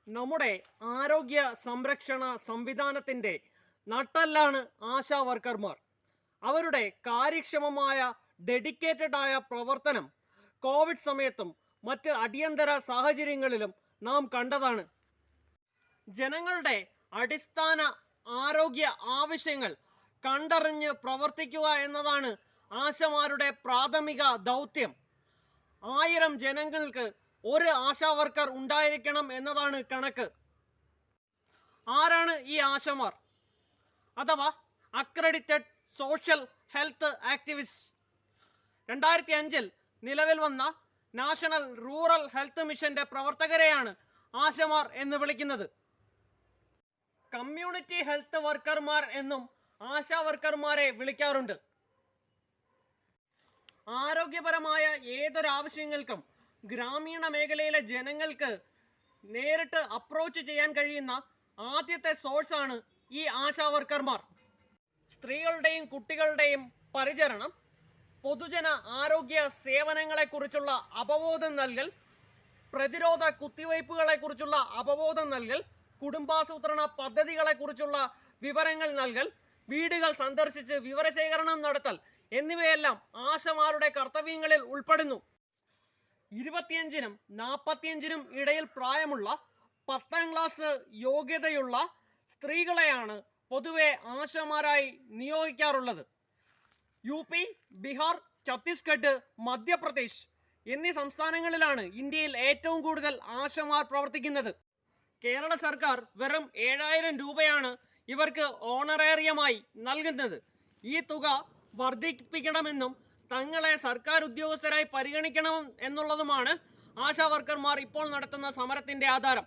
നമ്മുടെ ആരോഗ്യ സംരക്ഷണ സംവിധാനത്തിൻ്റെ നട്ടെല്ലാണ് ആശാ വർക്കർമാർ. അവരുടെ കാര്യക്ഷമമായ ഡെഡിക്കേറ്റഡ് ആയ പ്രവർത്തനം കോവിഡ് സമയത്തും മറ്റ് അടിയന്തര സാഹചര്യങ്ങളിലും നാം കണ്ടതാണ്. ജനങ്ങളുടെ അടിസ്ഥാന ആരോഗ്യ ആവശ്യങ്ങൾ കണ്ടറിഞ്ഞ് പ്രവർത്തിക്കുക എന്നതാണ് ആശമാരുടെ പ്രാഥമിക ദൗത്യം. 1000 ജനങ്ങൾക്ക് ഒരു ആശാ വർക്കർ ഉണ്ടായിരിക്കണം എന്നതാണ് കണക്ക്. ആരാണ് ഈ ആശമാർ അഥവാ അക്രഡിറ്റഡ് സോഷ്യൽ ഹെൽത്ത് ആക്ടിവിസ്റ്റ്? 2005 നിലവിൽ വന്ന നാഷണൽ റൂറൽ ഹെൽത്ത് മിഷന്റെ പ്രവർത്തകരെയാണ് ആശമാർ എന്ന് വിളിക്കുന്നത്. കമ്മ്യൂണിറ്റി ഹെൽത്ത് വർക്കർമാർ എന്നും ആശാ വർക്കർമാരെ വിളിക്കാറുണ്ട്. ആരോഗ്യപരമായ ഏതൊരാവശ്യങ്ങൾക്കും ഗ്രാമീണ മേഖലയിലെ ജനങ്ങൾക്ക് നേരിട്ട് അപ്രോച്ച് ചെയ്യാൻ കഴിയുന്ന ആദ്യത്തെ സോഴ്സാണ് ഈ ആശാ വർക്കർമാർ. സ്ത്രീകളുടെയും കുട്ടികളുടെയും പരിചരണം, പൊതുജന ആരോഗ്യ സേവനങ്ങളെക്കുറിച്ചുള്ള അവബോധം നൽകൽ, പ്രതിരോധ കുത്തിവയ്പ്പുകളെക്കുറിച്ചുള്ള അവബോധം നൽകൽ, കുടുംബാസൂത്രണ പദ്ധതികളെക്കുറിച്ചുള്ള വിവരങ്ങൾ നൽകൽ, വീടുകൾ സന്ദർശിച്ച് വിവരശേഖരണം നടത്തൽ എന്നിവയെല്ലാം ആശമാരുടെ കർത്തവ്യങ്ങളിൽ ഉൾപ്പെടുന്നു. 25-നും 45-നും ഇടയിൽ പ്രായമുള്ള 10ാം ക്ലാസ് യോഗ്യതയുള്ള സ്ത്രീകളെയാണ് പൊതുവെ ആശമാരായി നിയോഗിക്കാറുള്ളത്. UP, ബീഹാർ, ഛത്തീസ്ഗഡ്, മധ്യപ്രദേശ് എന്നീ സംസ്ഥാനങ്ങളിലാണ് ഇന്ത്യയിൽ ഏറ്റവും കൂടുതൽ ആശമാർ പ്രവർത്തിക്കുന്നത്. കേരള സർക്കാർ വെറും 7000 രൂപയാണ് ഇവർക്ക് ഓണറേറിയമായി നൽകുന്നത്. ഈ തുക വർദ്ധിപ്പിക്കണമെന്നും തങ്ങളെ സർക്കാർ ഉദ്യോഗസ്ഥരായി പരിഗണിക്കണം എന്നുള്ളതുമാണ് ആശാ വർക്കർമാർ ഇപ്പോൾ നടത്തുന്ന സമരത്തിന്റെ ആധാരം.